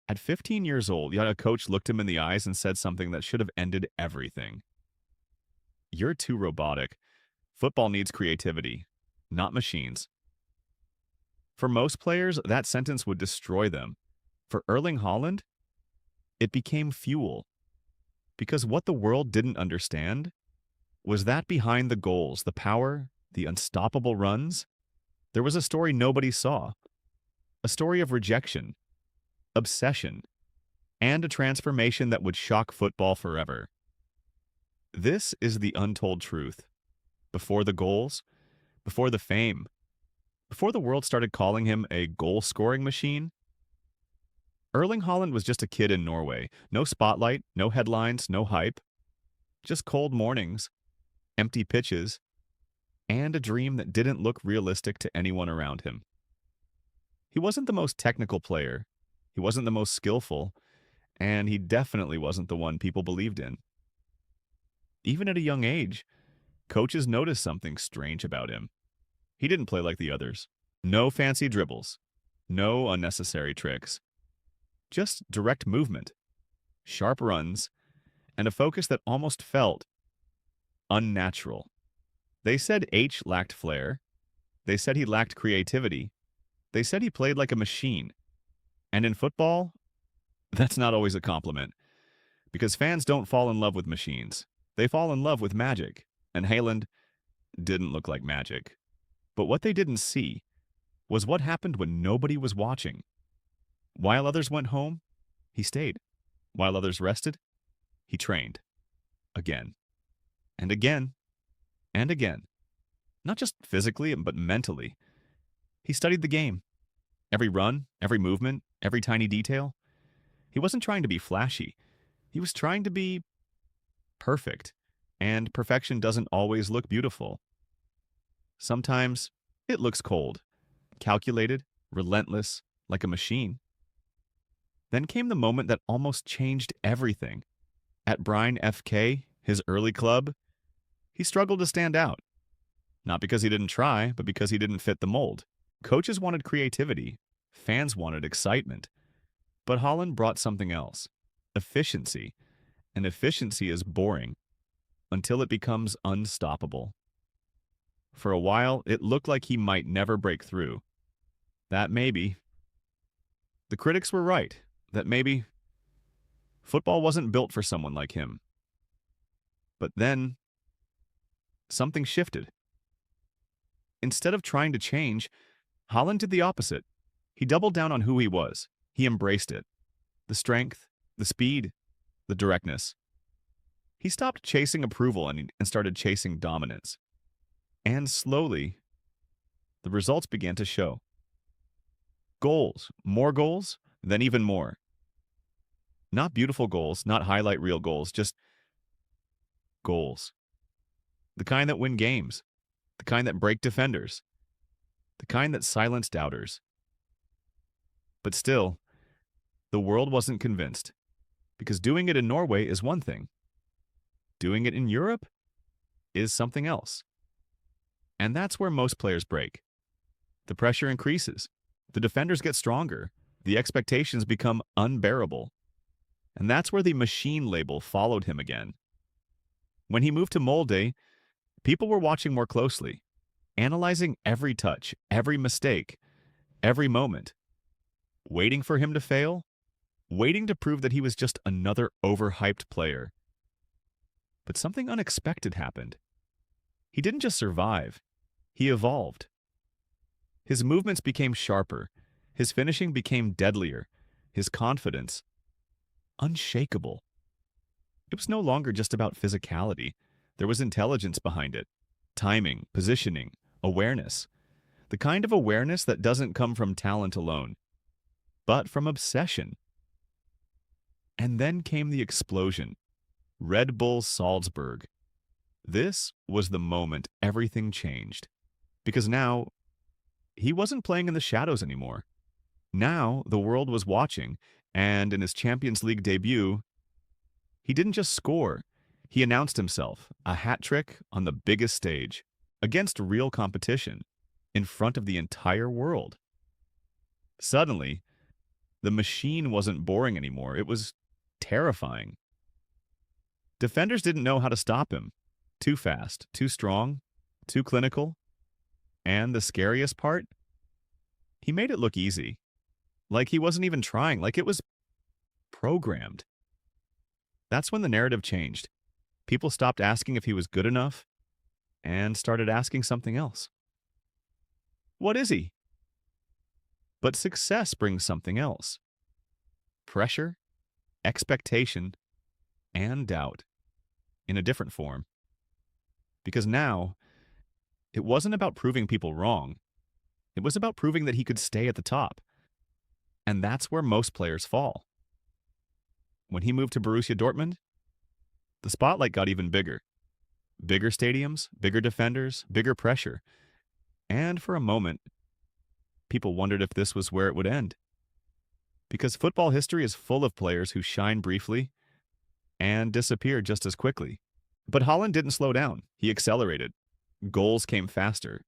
At 15 years old, yet a coach looked him in the eyes and said something that should have ended everything. You're too robotic. Football needs creativity, not machines. For most players, that sentence would destroy them. For Erling Haaland, it became fuel. Because what the world didn't understand was that behind the goals, the power, the unstoppable runs, there was a story nobody saw. A story of rejection, obsession, and a transformation that would shock football forever. This is the untold truth. Before the goals, before the fame, before the world started calling him a goal-scoring machine, Erling Haaland was just a kid in Norway. No spotlight, no headlines, no hype. Just cold mornings, empty pitches, and a dream that didn't look realistic to anyone around him. He wasn't the most technical player, he wasn't the most skillful, and he definitely wasn't the one people believed in. Even at a young age, coaches noticed something strange about him. He didn't play like the others. No fancy dribbles, no unnecessary tricks. Just direct movement, sharp runs, and a focus that almost felt unnatural. They said H lacked flair. They said he lacked creativity. They said he played like a machine. And in football, that's not always a compliment, because fans don't fall in love with machines. They fall in love with magic, and Haaland didn't look like magic. But what they didn't see was what happened when nobody was watching. While others went home, he stayed. While others rested, he trained. Again, and again, and again. Not just physically, but mentally. He studied the game. Every run, every movement, every tiny detail. He wasn't trying to be flashy. He was trying to be perfect. And perfection doesn't always look beautiful. Sometimes it looks cold, calculated, relentless, like a machine. Then came the moment that almost changed everything. At Brine FK, his early club, he struggled to stand out. Not because he didn't try, but because he didn't fit the mold. Coaches wanted creativity. Fans wanted excitement. But Haaland brought something else. Efficiency. And efficiency is boring until it becomes unstoppable. For a while, it looked like he might never break through. That maybe. The critics were right. That maybe football wasn't built for someone like him. But then, something shifted. Instead of trying to change, Haaland did the opposite. He doubled down on who he was. He embraced it. The strength, the speed, the directness. He stopped chasing approval and started chasing dominance. And slowly, the results began to show. Goals, then even more. Not beautiful goals, not highlight reel goals, just goals. The kind that win games, the kind that break defenders, the kind that silence doubters. But still, the world wasn't convinced, because doing it in Norway is one thing. Doing it in Europe is something else. And that's where most players break. The pressure increases. The defenders get stronger. The expectations become unbearable. And that's where the machine label followed him again. When he moved to Molde, people were watching more closely, analyzing every touch, every mistake, every moment, waiting for him to fail, waiting to prove that he was just another overhyped player. But something unexpected happened. He didn't just survive, he evolved. His movements became sharper, his finishing became deadlier, his confidence unshakable. It was no longer just about physicality. There was intelligence behind it. Timing, positioning, awareness. The kind of awareness that doesn't come from talent alone, but from obsession. And then came the explosion. Red Bull Salzburg. This was the moment everything changed. Because now, he wasn't playing in the shadows anymore. Now, the world was watching, and in his Champions League debut, he didn't just score. He announced himself, a hat trick on the biggest stage, against real competition, in front of the entire world. Suddenly, The machine wasn't boring anymore. It was terrifying. Defenders didn't know how to stop him. Too fast, too strong, too clinical. And the scariest part? He made it look easy. Like he wasn't even trying, like it was programmed. That's when the narrative changed. People stopped asking if he was good enough and started asking something else. What is he? But success brings something else. Pressure, expectation, and doubt in a different form. Because now, it wasn't about proving people wrong. It was about proving that he could stay at the top. And that's where most players fall. When he moved to Borussia Dortmund, the spotlight got even bigger. Bigger stadiums, bigger defenders, bigger pressure. And for a moment, people wondered if this was where it would end. Because football history is full of players who shine briefly and disappear just as quickly. But Haaland didn't slow down. He accelerated. Goals came faster.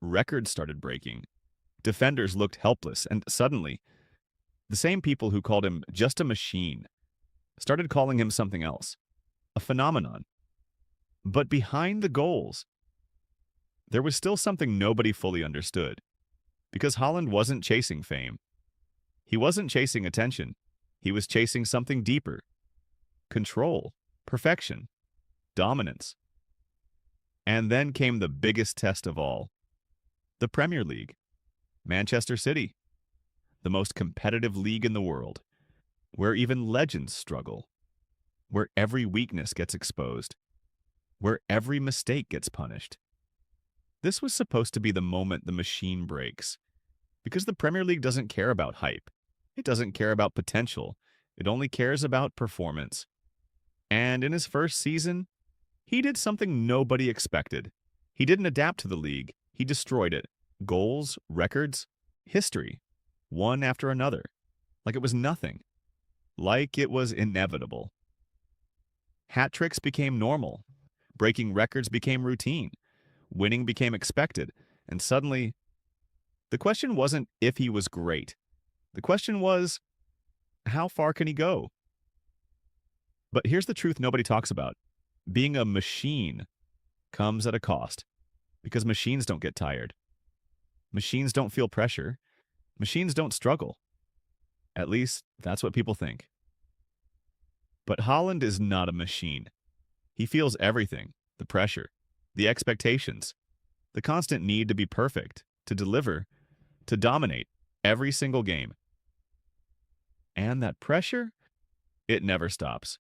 Records started breaking. Defenders looked helpless, and suddenly, the same people who called him just a machine started calling him something else, a phenomenon. But behind the goals, there was still something nobody fully understood. Because Haaland wasn't chasing fame. He wasn't chasing attention. He was chasing something deeper. Control, perfection, dominance. And then came the biggest test of all. The Premier League. Manchester City. The most competitive league in the world. Where even legends struggle. Where every weakness gets exposed. Where every mistake gets punished. This was supposed to be the moment the machine breaks. Because the Premier League doesn't care about hype. It doesn't care about potential. It only cares about performance. And in his first season, he did something nobody expected. He didn't adapt to the league. He destroyed it. Goals, records, history. One after another. Like it was nothing. Like it was inevitable. Hat tricks became normal. Breaking records became routine. Winning became expected. And suddenly, the question wasn't if he was great. The question was, how far can he go? But here's the truth nobody talks about. Being a machine comes at a cost. Because machines don't get tired. Machines don't feel pressure. Machines don't struggle. At least, that's what people think. But Haaland is not a machine. He feels everything. The pressure. The expectations. The constant need to be perfect. To deliver. To dominate. Every single game. And that pressure? It never stops.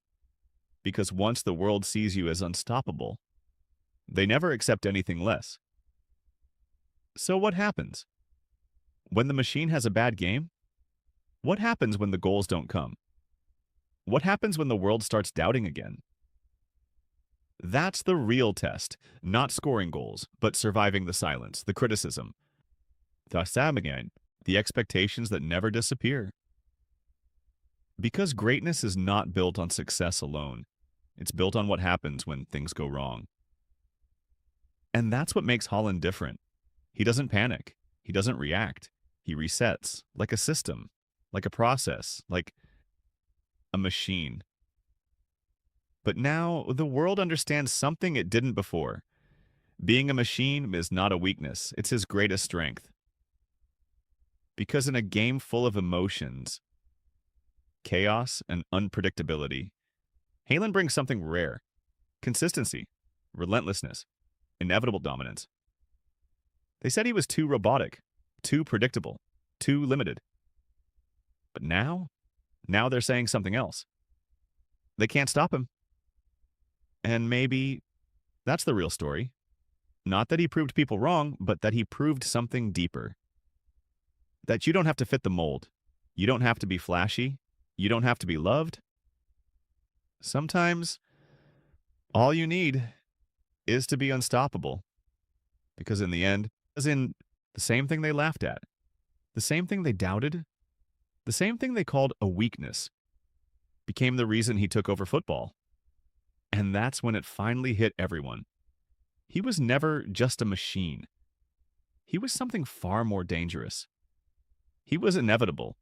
Because once the world sees you as unstoppable, they never accept anything less. So what happens? When the machine has a bad game? What happens when the goals don't come? What happens when the world starts doubting again? That's the real test, not scoring goals, but surviving the silence, the criticism. The expectations that never disappear. Because greatness is not built on success alone. It's built on what happens when things go wrong. And that's what makes Haaland different. He doesn't panic. He doesn't react. He resets, like a system, like a process, like a machine. But now, the world understands something it didn't before. Being a machine is not a weakness. It's his greatest strength. Because in a game full of emotions, chaos, and unpredictability, Haaland brings something rare. Consistency, relentlessness, inevitable dominance. They said he was too robotic, too predictable, too limited. But now they're saying something else. They can't stop him. And maybe that's the real story. Not that he proved people wrong, but that he proved something deeper. That you don't have to fit the mold. You don't have to be flashy. You don't have to be loved. Sometimes, all you need is to be unstoppable. Because in the end, as in the same thing they laughed at, the same thing they doubted, the same thing they called a weakness, became the reason he took over football. And that's when it finally hit everyone. He was never just a machine. He was something far more dangerous. He was inevitable.